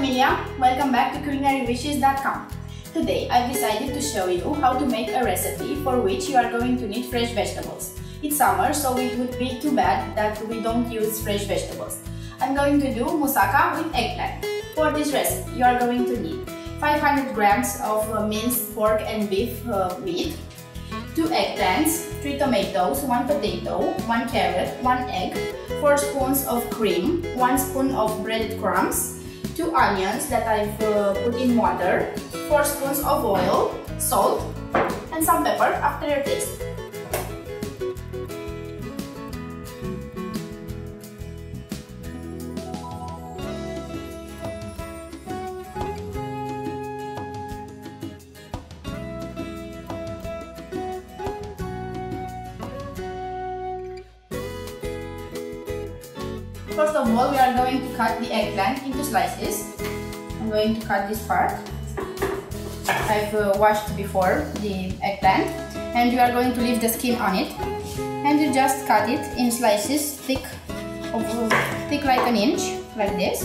familia, welcome back to CulinaryWishes.com. Today I've decided to show you how to make a recipe for which you are going to need fresh vegetables. It's summer, so it would be too bad that we don't use fresh vegetables. I'm going to do moussaka with eggplant. For this recipe, you are going to need 500 grams of minced pork and beef meat, 2 eggplants, 3 tomatoes, 1 potato, 1 carrot, 1 egg, 4 spoons of cream, 1 spoon of breadcrumbs, 2 onions that I've put in water, 4 spoons of oil, salt, and some pepper after your taste. First of all, we are going to cut the eggplant into slices. I'm going to cut this part. I've washed before the eggplant, and you are going to leave the skin on it, and you just cut it in slices thick like an inch, like this.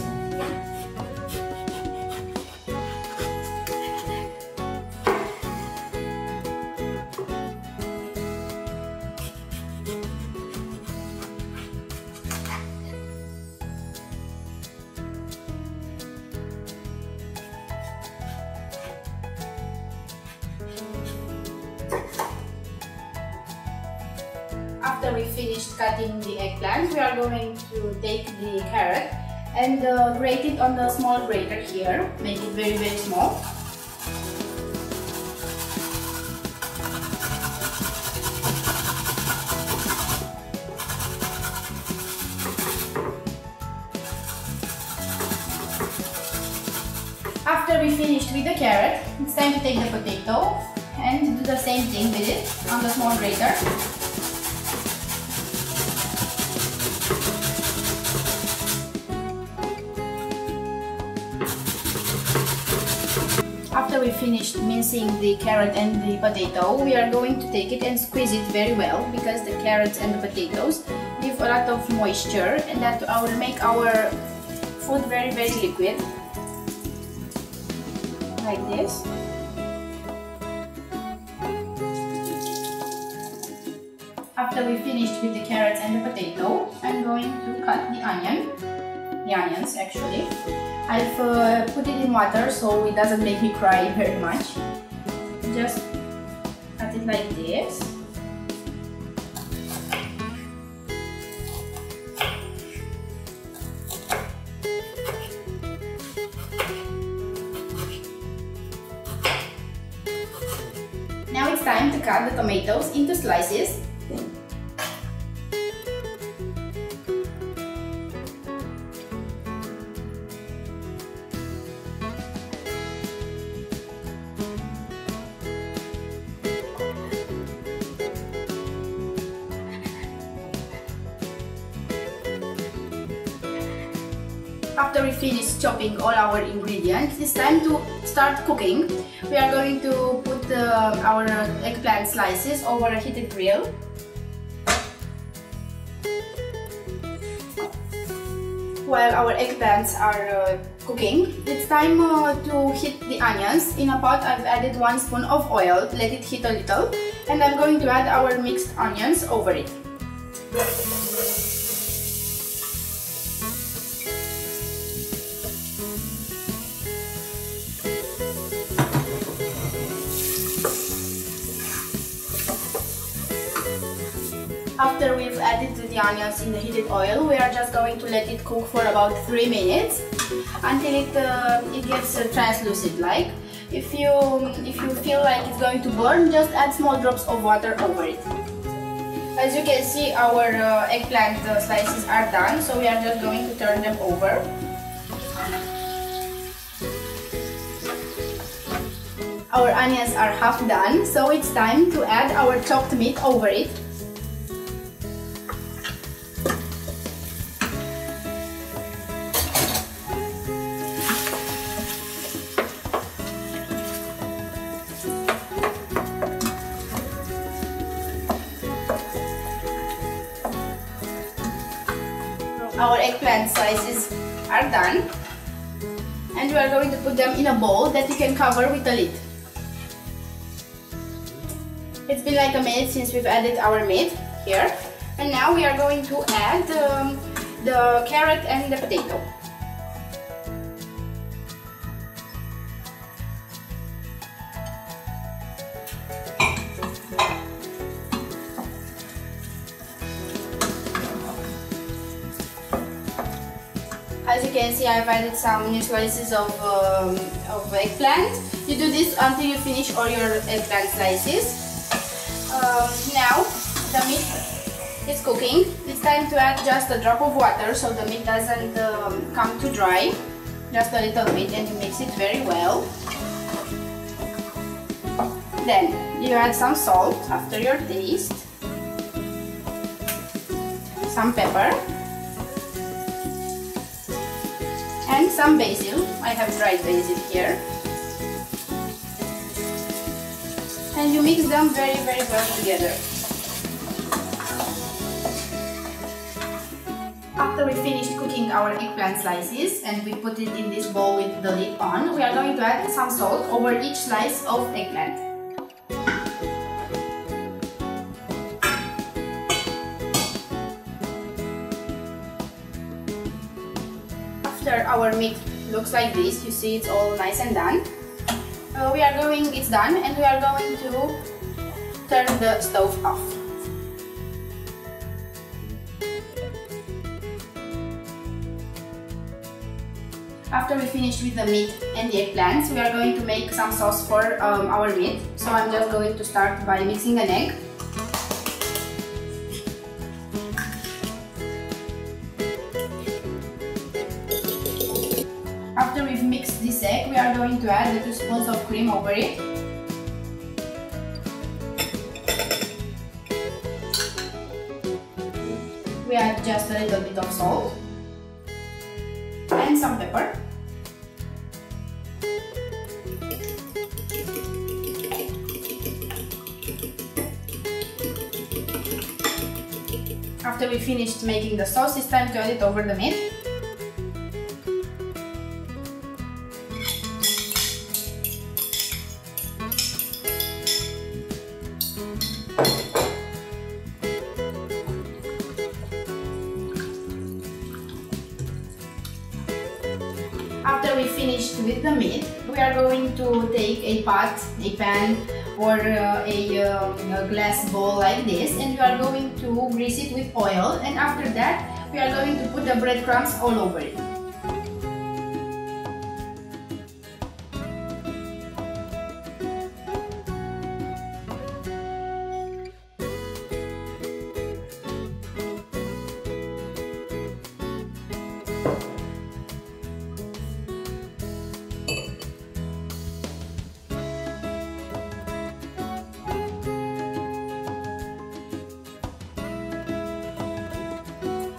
After we finished cutting the eggplant, we are going to take the carrot and grate it on the small grater here. Make it very, very small. After we finished with the carrot, it's time to take the potato and do the same thing with it on the small grater. After we finished mincing the carrot and the potato, we are going to take it and squeeze it very well, because the carrots and the potatoes give a lot of moisture, and that will make our food very, very liquid, like this. After we finished with the carrots and the potato, I'm going to cut the onions actually. I've put it in water so it doesn't make me cry very much. Just cut it like this. Now it's time to cut the tomatoes into slices. After we finish chopping all our ingredients, it's time to start cooking. We are going to put our eggplant slices over a heated grill. While our eggplants are cooking, it's time to heat the onions. In a pot, I've added 1 spoon of oil. Let it heat a little, and I'm going to add our mixed onions over it. After we've added the onions in the heated oil, we are just going to let it cook for about 3 minutes until it gets translucent like. If you feel like it's going to burn, just add small drops of water over it. As you can see, our eggplant slices are done, so we are just going to turn them over. Our onions are half done, so it's time to add our chopped meat over it. Our eggplant slices are done. And we are going to put them in a bowl that you can cover with a lid. It's been like a minute since we've added our meat here. And now we are going to add the carrot and the potato. As you can see, I've added some new slices of eggplant. You do this until you finish all your eggplant slices. Now the meat is cooking. It's time to add just a drop of water so the meat doesn't come too dry. Just a little bit, and you mix it very well. Then you add some salt after your taste, some pepper, and some basil. I have dried basil here. And you mix them very well together. After we finished cooking our eggplant slices and we put it in this bowl with the lid on, we are going to add some salt over each slice of eggplant. After our meat looks like this, you see it's all nice and done. It's done, and we are going to turn the stove off. After we finish with the meat and the eggplants, we are going to make some sauce for our meat. So I'm just going to start by mixing an egg. After we've mixed this egg, we are going to add the 2 spoons of cream over it. We add just a little bit of salt and some pepper. After we finished making the sauce, it's time to add it over the meat. After we finished with the meat, we are going to take a pot, a pan, or a glass bowl like this, and we are going to grease it with oil, and after that we are going to put the breadcrumbs all over it.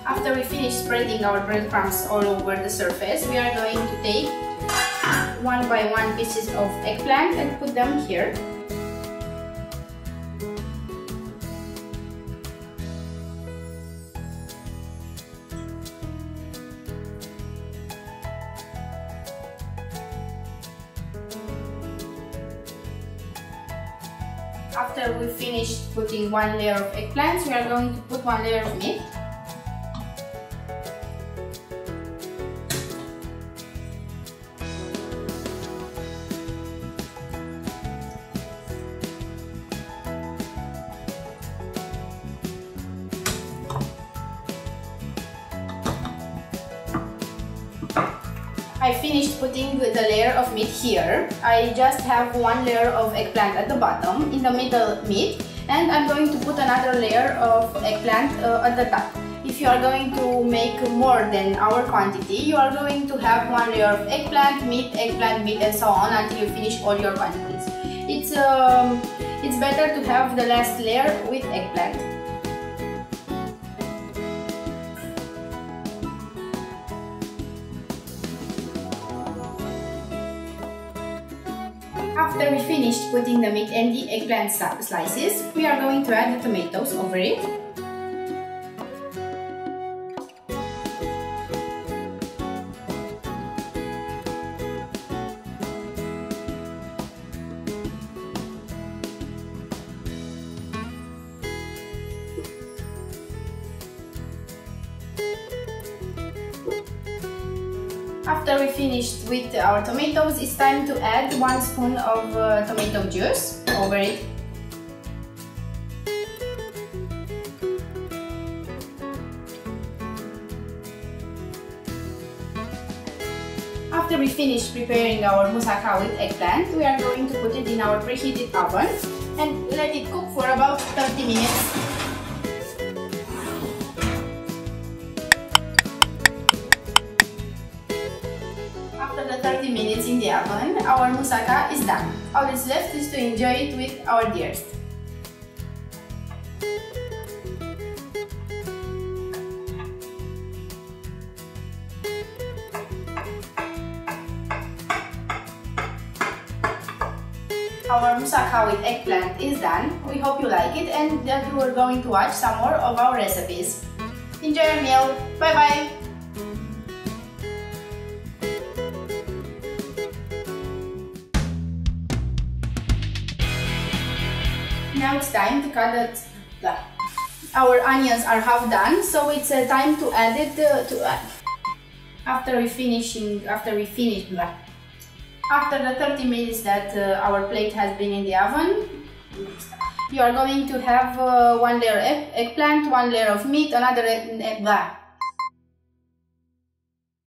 After we finish spreading our breadcrumbs all over the surface, we are going to take 1 by 1 pieces of eggplant and put them here. After we finished putting 1 layer of eggplants, we are going to put 1 layer of meat. I finished putting the layer of meat here. I just have 1 layer of eggplant at the bottom, in the middle meat, and I'm going to put another layer of eggplant at the top. If you are going to make more than our quantity, you are going to have 1 layer of eggplant, meat, and so on until you finish all your quantities. It's better to have the last layer with eggplant. After we finished putting the meat and the eggplant slices, we are going to add the tomatoes over it. After we finished with our tomatoes, it's time to add 1 spoon of tomato juice over it. After we finish preparing our moussaka with eggplant, we are going to put it in our preheated oven and let it cook for about 30 minutes. After the 30 minutes in the oven, our moussaka is done. All that's left is to enjoy it with our dears. Our moussaka with eggplant is done. We hope you like it and that you are going to watch some more of our recipes. Enjoy your meal. Bye bye! Now it's time to cut it. Our onions are half done, so it's time to add it after the 30 minutes that our plate has been in the oven. You are going to have 1 layer of eggplant, 1 layer of meat, another